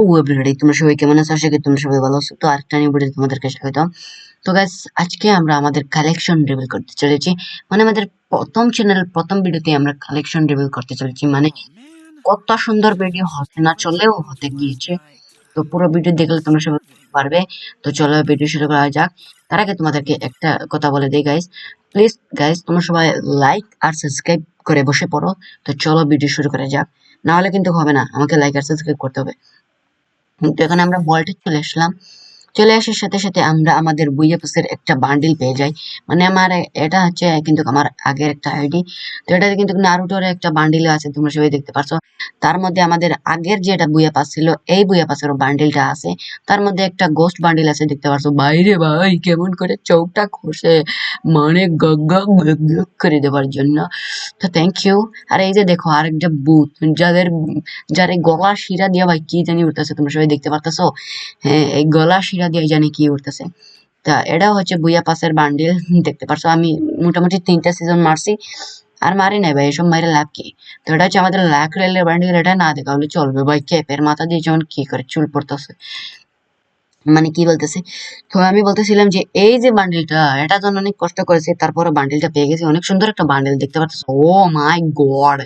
Everybody, তোমরা সবাই কেমন আছো? আশা করি তোমরা সবাই ভালো আছো। তো আরেকটা নিউ ভিডিওতে তোমাদেরকে স্বাগতম। তো গাইস, আজকে আমরা আমাদের কালেকশন রিভিল করতে চলেছি। মানে আমাদের প্রথম চ্যানেল প্রথম ভিডিওতে আমরা কালেকশন রিভিল করতে চলেছি। মানে কত সুন্দর ভিডিও হতে না চলেও হতে গিয়েছে। তো পুরো ভিডিও দেখলে তোমরা সবাই বুঝতে পারবে। তো চলো ভিডিও শুরু করা যাক। তার আগে তোমাদেরকে একটা কথা বলে দিই গাইস, প্লিজ গাইস তোমরা সবাই লাইক আর সাবস্ক্রাইব করে বসে পড়ো। তো চলো ভিডিও শুরু করা যাক, না হলে কিন্তু হবে না, আমাকে লাইক আর সাবস্ক্রাইব করতে হবে। তো এখানে আমরা ভল্টে চলে আসলাম। চলে আসার সাথে সাথে আমরা আমাদের বুইয়াপাসের একটা বান্ডিল পেয়ে যাই। মানে আমার এটা হচ্ছে কিন্তু আমার আগের একটা আইডি। তো এটাতে কিন্তু নারুটোর একটা বান্ডিল আছে, তোমরা সবাই দেখতে পারছো। তার মধ্যে আমাদের আগের যেটা বুইয়াপাস ছিল, এই বুইয়াপাসের বান্ডিলটা আছে। তার মধ্যে একটা গোস্ট বান্ডিল আছে, দেখতে পারছো। বাইরে ভাই কেমন করে চোখটা খসে, মানে গগ গগ গগ গগ করে দেওয়ার জন্য। তো থ্যাংক ইউ। আর এই যে দেখো আরেকটা বুথ, যার এই গলা শিরা দিয়া ভাই কি জানি উঠতেছে, তোমরা সবাই দেখতে পারতেছো। হ্যাঁ, এই গলা শিরা দিয়ে জানি কি উঠতেছে। তা এটা হচ্ছে বুইয়া পাসের বান্ডিল। দেখতে পারছো আমি মোটামুটি 3টা সিজন মারছি, আর মারি নাই ভাই, এসব মাইরে লাভ কি। তো এটা হচ্ছে আমাদের লাখ রেলের বান্ডিল, এটা না দেখা হলে চলবে ভাই। ক্যাপের মাথা দিয়ে যেমন কি করে চুল পড়তেছে, মানে কি বলতেছে। তো আমি বলতেছিলাম যে এই যে বান্ডিলটা, এটা জন্য অনেক কষ্ট করেছি, তারপরে বান্ডিলটা পেয়ে গেছি। অনেক সুন্দর একটা বান্ডিল, দেখতে পাচ্ছ। ও মাই গড।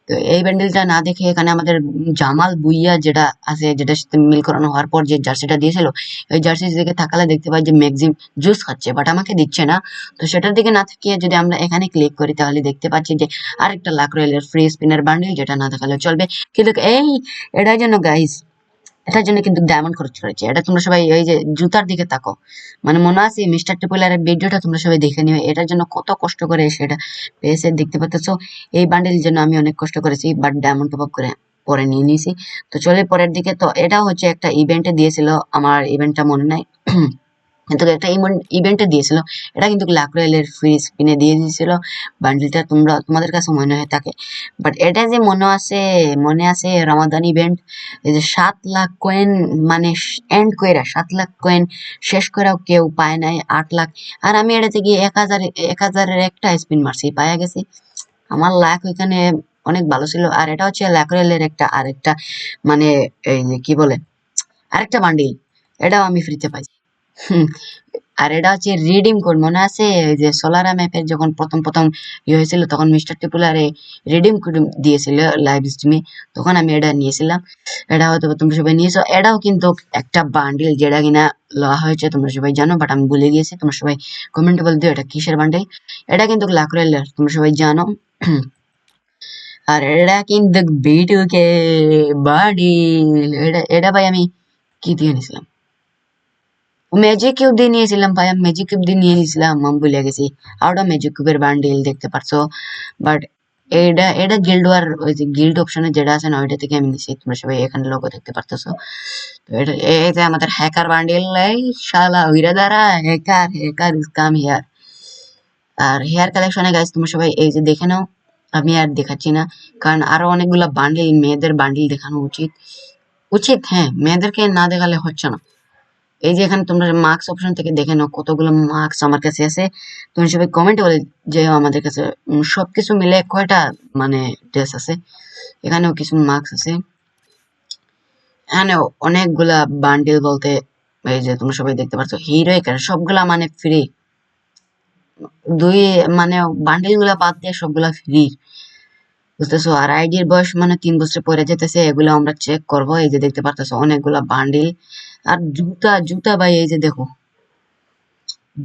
তো এই বান্ডিলটা না দেখে এখানে আমাদের জামাল বুইয়া যেটা আছে, যেটার সাথে মিল করানো হওয়ার পর যে জার্সিটা দিয়েছিল, ওই জার্সি দিকে তাকালে দেখতে পাই যে ম্যাক্সিম জুস খাচ্ছে, বাট আমাকে দিচ্ছে না। তো সেটার দিকে না তাকিয়ে যদি আমরা এখানে ক্লিক করি, তাহলে দেখতে পাচ্ছি যে আরেকটা লাখ রয়েলের ফ্রি স্পিনার বান্ডিল, যেটা না দেখালে চলবে। কিন্তু এই এটার জন্য গাইস, এটার জন্য কিন্তু ডায়মন্ড খরচ করেছে। এটা তোমরা সবাই এই যে জুতার দিকে তাকো, মানে মনে আছে মিস্টার ট্রিপলারের ভিডিওটা তোমরা সবাই দেখে নিও। এটার জন্য কত কষ্ট করে সেটা পেয়েছে, দেখতে পাচ্ছ। এই বান্ডেলের জন্য আমি অনেক কষ্ট করেছি, বাট ডায়মন্ড টপ আপ করে পরে নিয়ে নিয়েছি। তো চলে পরের দিকে। তো এটা হচ্ছে একটা ইভেন্টে দিয়েছিল, আমার ইভেন্টটা মনে নাই। কিন্তু একটা ইভেন্টে দিয়েছিল। এটা কিন্তু লাখ রয়েলের ফ্রি স্পিনে দিয়ে দিয়েছিল বান্ডেলটা, তোমাদের কাছে মনে হয়ে থাকে। বাট এটা যে মনে আছে রমাদান ইভেন্ট, এই যে 7 লাখ কয়েন, মানে এন্ড কইরা 7 লাখ কয়েন শেষ করেও কেউ পায় নাই 8 লাখ। আর আমি এটাতে গিয়ে 1000-1000-এর একটা স্পিন মারছি, পায়া গেছি। আমার লাখ ওইখানে অনেক ভালো ছিল। আর এটা হচ্ছে লাখ রয়েলের আরেকটা, মানে এই যে কি বলে, আরেকটা বান্ডিল। এটাও আমি ফ্রিতে পাইছি। হুম, আর এটা হচ্ছে রিডিম কোড, মনে আছে ওই যে সোলারা ম্যাপের যখন প্রথম প্রথম হয়েছিল, তখন মিস্টার টিপুলারে রিডিম কোড দিয়েছিল লাইভ স্ট্রিমে, তখন আমি এটা নিয়েছিলাম। এটা হয়তো তোমরা সবাই নিয়েছো। এটাও কিন্তু একটা বান্ডিল, যেটা কিনা লওয়া হয়েছে, তোমরা সবাই জানো, বাট আমি ভুলে গিয়েছি। তোমরা সবাই কমেন্টে বলে দিও এটা কিসের বান্ডিল। এটা কিন্তু লাক্রেলের, তোমরা সবাই জানো। আর এটা কিন্তু বিটুকে বান্ডিল। এটা ভাই আমি কি দিয়ে নিয়েছিলাম, ম্যাজিক কিউব দিয়ে নিয়েছিলাম ভাই। আমি ম্যাজিক কিউব দিয়ে নিয়ে নিয়েছিলাম, আমি ভুলে গেছি। আর ওটা ম্যাজিক কিউবের বান্ডিল, দেখতে পারছো। বাট এটা গিল্ড ওয়ার, ওই যে গিল্ড অপশনে যেটা আছে না, ওইটা থেকে আমি নিছি। তোমরা সবাই এখানে লোগো দেখতে পারতেছো। তো এটা এই যে আমাদের হ্যাকার বান্ডিল, এই শালা উইরা দ্বারা hacker hacker is come here. আর হেয়ার কালেকশনে গাইস তোমরা সবাই এই যে দেখে নাও। আমি আর দেখাচ্ছি না, কারণ আরো অনেকগুলা বান্ডিল, মেয়েদের বান্ডিল দেখানো উচিত। উচিত, হ্যাঁ, মেয়েদেরকে না দেখালে হচ্ছে না। এই যে এখানে তোমরা মার্কস অপশন থেকে দেখে নাও কতগুলো মার্কস আমার কাছে আছে। তুমি সবাই কমেন্ট বলে যে আমাদের কাছে সবকিছু মিলে কয়টা মানে ড্রেস আছে। এখানেও কিছু মার্কস আছে, এখানে অনেকগুলা বান্ডিল বলতে এই যে তোমরা সবাই দেখতে পাচ্ছ হিরো সবগুলা মানে ফ্রি। দুই মানে বান্ডিল গুলা বাদ দিয়ে সবগুলা ফ্রি, বুঝতেছো। আর আইডির বয়স মানে 3 বছর পরে যেতেছে, এগুলো আমরা চেক করবো। এই যে দেখতে পারতেছো অনেকগুলা বান্ডিল। আর জুতা জুতা ভাই, এই যে দেখো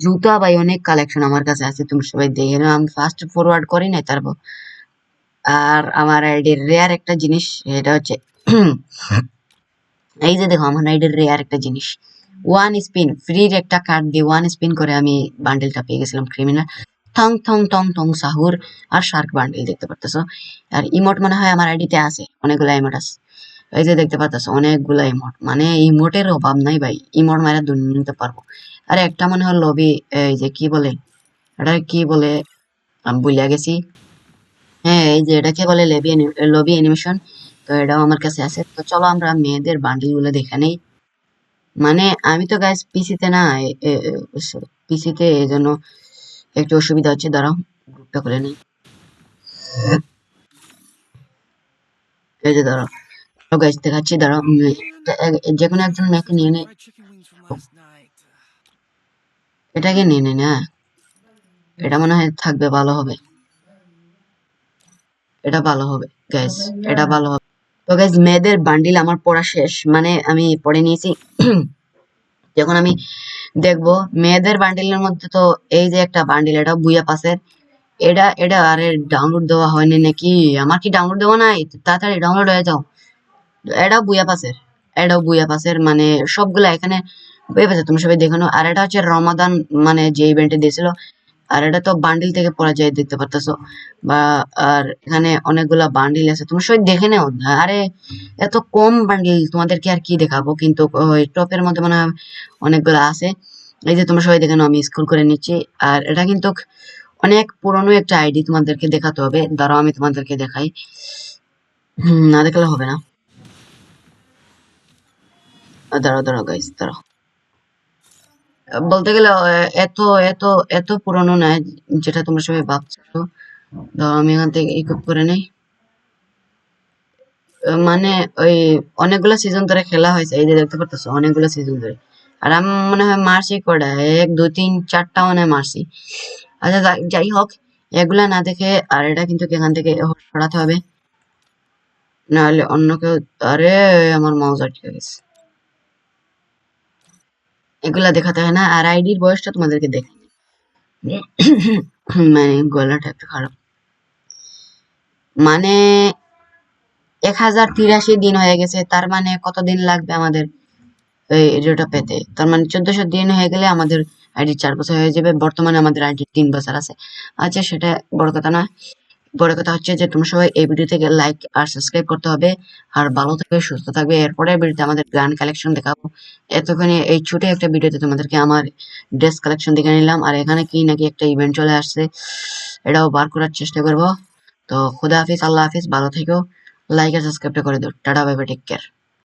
জুতা ভাই, অনেক কালেকশন আমার কাছে আছে, তুমি সবাই দেখে নাও। আমি ফাস্ট ফরওয়ার্ড করি নাই তারপর। আর আমার আইডির রেয়ার একটা জিনিস, এটা হচ্ছে এই যে দেখো আমার আইডির রেয়ার একটা জিনিস, ওয়ান স্পিন ফ্রির একটা কার্ড দিয়ে ওয়ান স্পিন করে আমি বান্ডেলটা পেয়ে গেছিলাম। ক্রিমিনাল থং থং থং থং সাহুর আর শার্ক বান্ডেল, দেখতে পারতেছো। আর ইমোট মনে হয় আমার আইডিতে আছে, অনেকগুলো ইমোট আছে। এই যে দেখতে পাচ্ছ অনেকগুলা ইমোট, মানে ইমোটের অভাব নাই ভাই, ইমোট মারা দুনিয়া নিতে পারবো। আর একটা মনে হয় লবি, এই যে কি বলে, এটা কি বলে আমি ভুলে গেছি। হ্যাঁ, এই যে এটাকে বলে লবি অ্যানিমেশন। তো এটাও আমার কাছে আছে। তো চলো আমরা মেয়েদের বান্ডিল গুলো দেখে নেই। মানে আমি তো গাইস পিসিতে না, পিসিতে এই জন্য একটু অসুবিধা হচ্ছে, দাঁড়াও গ্রুপটা খুলে নেই। এই যে দাঁড়াও, গাইস দেখাচ্ছি, দাঁড়াও। যে কোনো একজন মেয়েকে নিয়ে নে, এটাকে নিয়ে নে না, এটা মনে হয় থাকবে, ভালো হবে, এটা ভালো হবে গাইস, এটা ভালো হবে। তো গাইস মেয়েদের বান্ডিল আমার পড়া শেষ, মানে আমি পড়ে নিয়েছি। যখন আমি দেখবো মেয়েদের বান্ডিলের মধ্যে, তো এই যে একটা বান্ডিল, এটা বুয়া পাসের, এটা এটা আরে ডাউনলোড দেওয়া হয়নি নাকি? আমার কি ডাউনলোড দেওয়া নাই? তাড়াতাড়ি ডাউনলোড হয়ে যাও। এটাও বুয়া পাসের, এটাও বুয়া পাসের, মানে সবগুলা এখানে বুয়া পাসের, তুমি সবাই দেখো। আর এটা হচ্ছে রমাদান, মানে যে ইভেন্টে দিয়েছিল। আর এটা তো বান্ডিল থেকে পড়া যায়, দেখতে পারতেছো। বা আর এখানে অনেকগুলা বান্ডিল আছে, তুমি সবাই দেখে নাও। আরে এত কম বান্ডিল তোমাদেরকে আর কি দেখাবো, কিন্তু ওই টপের মধ্যে মনে হয় অনেকগুলা আছে। এই যে তোমরা সবাই দেখে নাও, আমি স্ক্রল করে নিচ্ছি। আর এটা কিন্তু অনেক পুরনো একটা আইডি, তোমাদেরকে দেখাতে হবে, দাঁড়াও আমি তোমাদেরকে দেখাই। না দেখালে হবে না। দাঁড়াও দাঁড়াও গাইস, দাঁড়াও। বলতে গেলে এত এত এত পুরনো নয় যেটা তোমরা সবাই ভাবছো। দাঁড়াও আমি এখান থেকে ইকুইপ করে নেই। মানে ওই অনেকগুলো সিজন ধরে খেলা হয়েছে, এই যে দেখতে পারতেছো, অনেকগুলো সিজন ধরে। আর আমি মনে হয় মারছি কটা, এক দুই তিন চারটা মনে হয় মারছি। আচ্ছা যাই হোক, এগুলা না দেখে, আর এটা কিন্তু এখান থেকে সরাতে হবে, নাহলে অন্য কেউ। আরে আমার মাউস আটকে গেছে। এগুলা দেখাতে হয় না। আর আইডির বয়সটা তোমাদেরকে দেখে, মানে গলাটা একটু খারাপ। মানে 1083 দিন হয়ে গেছে, তার মানে কতদিন লাগবে আমাদের এই এরিয়াটা পেতে? তার মানে 1400 দিন হয়ে গেলে আমাদের আইডি 4 বছর হয়ে যাবে। বর্তমানে আমাদের আইডি 3 বছর আছে। আচ্ছা সেটা বড় কথা না, বড় কথা হচ্ছে যে তুমি সবাই এই ভিডিও থেকে লাইক আর সাবস্ক্রাইব করতে হবে। আর ভালো থাকবে, সুস্থ থাকবে। এরপরে ভিডিওতে আমাদের গান কালেকশন দেখাবো। এতক্ষণে এই ছোট একটা ভিডিওতে তোমাদেরকে আমার ড্রেস কালেকশন দেখে নিলাম। আর এখানে কি নাকি একটা ইভেন্ট চলে আসছে, এটাও বার করার চেষ্টা করব। তো খুদা হাফিজ, আল্লাহ হাফিজ, ভালো থেকো। লাইক আর সাবস্ক্রাইবটা করে দিও। Tata, bye bye, take care.